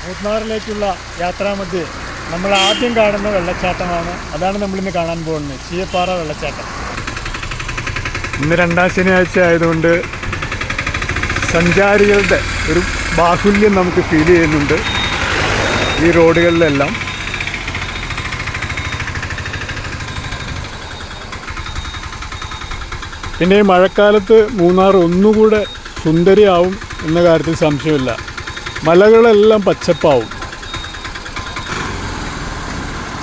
മൂന്നാറിലേക്കുള്ള യാത്രാമധ്യേ നമ്മൾ ആദ്യം കാണുന്ന വെള്ളച്ചാട്ടമാണ്. അതാണ് നമ്മളിന്ന് കാണാൻ പോകുന്നത്, ചീയപ്പാറ വെള്ളച്ചാട്ടം. ഇന്ന് രണ്ടാം ശനിയാഴ്ച ആയതുകൊണ്ട് സഞ്ചാരികളുടെ ഒരു ബാഹുല്യം നമുക്ക് ഫീൽ ചെയ്യുന്നുണ്ട് ഈ റോഡുകളിലെല്ലാം. പിന്നെ ഈ മഴക്കാലത്ത് മൂന്നാർ ഒന്നുകൂടെ സുന്ദരിയാവും എന്ന കാര്യത്തിൽ സംശയമില്ല. മലകളെല്ലാം പച്ചപ്പാവും.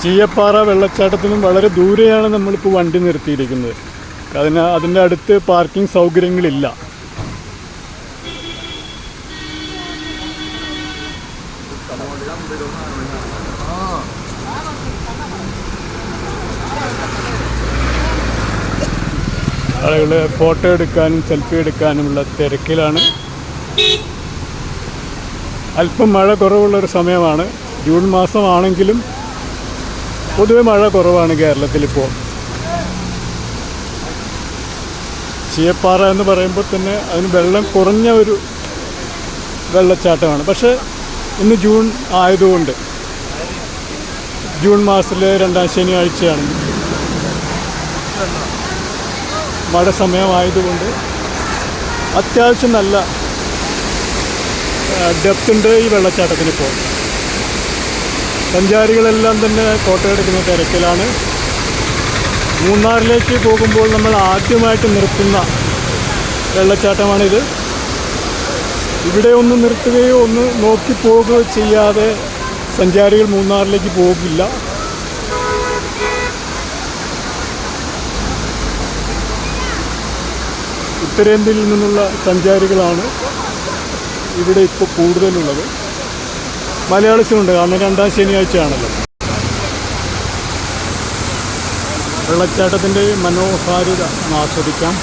ചീയപ്പാറ വെള്ളച്ചാട്ടത്തിനും വളരെ ദൂരെയാണ് നമ്മളിപ്പോൾ വണ്ടി നിർത്തിയിരിക്കുന്നത്. അതിൻ്റെ അടുത്ത് പാർക്കിംഗ് സൗകര്യങ്ങളില്ല. ആളുകൾ ഫോട്ടോ എടുക്കാനും സെൽഫി എടുക്കാനുമുള്ള തിരക്കിലാണ്. അല്പം മഴ കുറവുള്ളൊരു സമയമാണ്. ജൂൺ മാസമാണെങ്കിലും പൊതുവെ മഴ കുറവാണ് കേരളത്തിലിപ്പോൾ. ചീയപ്പാറ എന്ന് പറയുമ്പോൾ തന്നെ അതിന് വെള്ളം കുറഞ്ഞ ഒരു വെള്ളച്ചാട്ടമാണ്. പക്ഷേ ഇന്ന് ജൂൺ ആയതുകൊണ്ട്, ജൂൺ മാസത്തിലെ രണ്ടാം ശനിയാഴ്ചയാണ്, മഴ സമയമായതുകൊണ്ട് അത്യാവശ്യം നല്ല ഡെപ്ത് ഉണ്ട് ഈ വെള്ളച്ചാട്ടത്തിനിപ്പോൾ. സഞ്ചാരികളെല്ലാം തന്നെ ഫോട്ടോ എടുക്കുന്ന തിരക്കിലാണ്. മൂന്നാറിലേക്ക് പോകുമ്പോൾ നമ്മൾ ആദ്യമായിട്ട് നിർത്തുന്ന വെള്ളച്ചാട്ടമാണിത്. ഇവിടെ ഒന്ന് നിർത്തുകയോ ഒന്ന് നോക്കിപ്പോകുകയോ ചെയ്യാതെ സഞ്ചാരികൾ മൂന്നാറിലേക്ക് പോകില്ല. ഉത്തരേന്ത്യയിൽ നിന്നുള്ള സഞ്ചാരികളാണ് ഇവിടെ ഇപ്പോൾ കൂടുതലുള്ളത്. മലയാളിസുണ്ട്, കാരണം രണ്ടാം ശനിയാഴ്ചയാണല്ലോ. വെള്ളച്ചാട്ടത്തിൻ്റെ മനോഹാരിത ആസ്വദിക്കാം.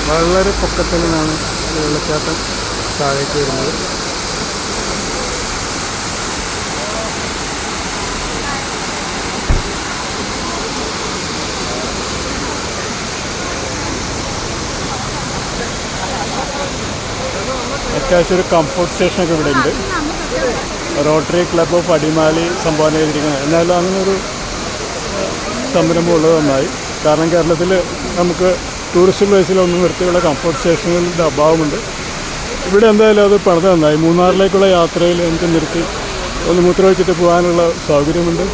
വളരെ പൊക്കത്തിൽ നിന്നാണ് വെള്ളച്ചാട്ടം താഴേക്ക് വരുന്നത്. അത്യാവശ്യം ഒരു കംഫോർട്ട് സ്റ്റേഷനൊക്കെ ഇവിടെ ഉണ്ട്. റോട്ടറി ക്ലബ് ഓഫ് അടിമാലി സംഭാവന ചെയ്തിരിക്കുന്നത്. എന്നാലും അങ്ങനൊരു സംരംഭം ഉള്ളത് നന്നായി. കാരണം കേരളത്തിൽ നമുക്ക് ടൂറിസ്റ്റ് പ്ലേസിലൊന്നും നിർത്തിയുള്ള കംഫോർട്ട് സ്റ്റേഷനുകളുടെ അഭാവമുണ്ട്. ഇവിടെ എന്തായാലും അത് പണിത് നന്നായി. മൂന്നാറിലേക്കുള്ള യാത്രയിൽ എനിക്ക് നിർത്തി ഒന്ന് മൂത്രമൊഴിച്ചിട്ട് പോകാനുള്ള സൗകര്യമുണ്ട്.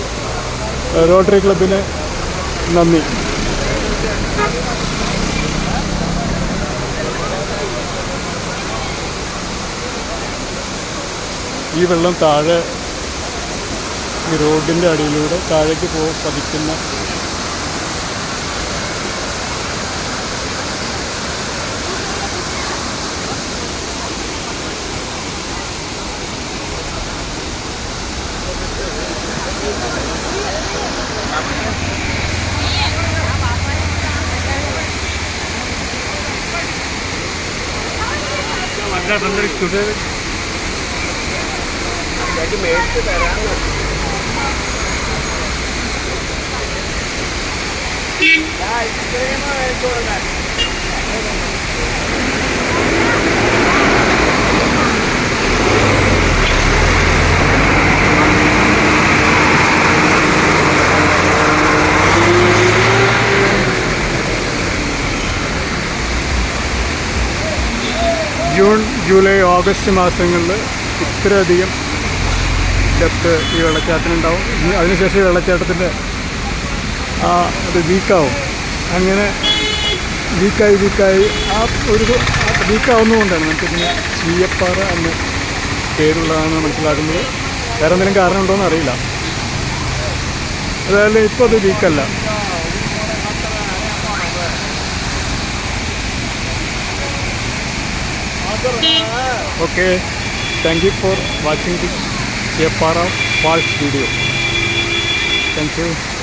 റോട്ടറി ക്ലബിന് നന്ദി. ഈ വെള്ളം താഴെ ഈ റോഡിൻ്റെ അടിയിലൂടെ താഴേക്ക് പതിക്കുന്ന മേടിച്ച് തരാമോ? ജൂൺ ജൂലൈ ഓഗസ്റ്റ് മാസങ്ങളിൽ ഇത്രയധികം ഡെപ്ത് ഈ വെള്ളച്ചാട്ടത്തിനുണ്ടാവും. അതിനുശേഷം വെള്ളച്ചാട്ടത്തിൻ്റെ അത് വീക്കാവും. അങ്ങനെ വീക്കായി ആ ഒരു വീക്കാവുന്നതുകൊണ്ടാണ് നമുക്ക് ഇതിന് ചീയപ്പാറ എന്ന് പേരുള്ളതാണെന്ന് മനസ്സിലാക്കുന്നത്. വേറെ എന്തെങ്കിലും കാരണം ഉണ്ടോയെന്ന് അറിയില്ല. അതായത് ഇപ്പോൾ അത് വീക്കല്ല. Okay, thank you for watching this Chiyapara Falls video. Thank you.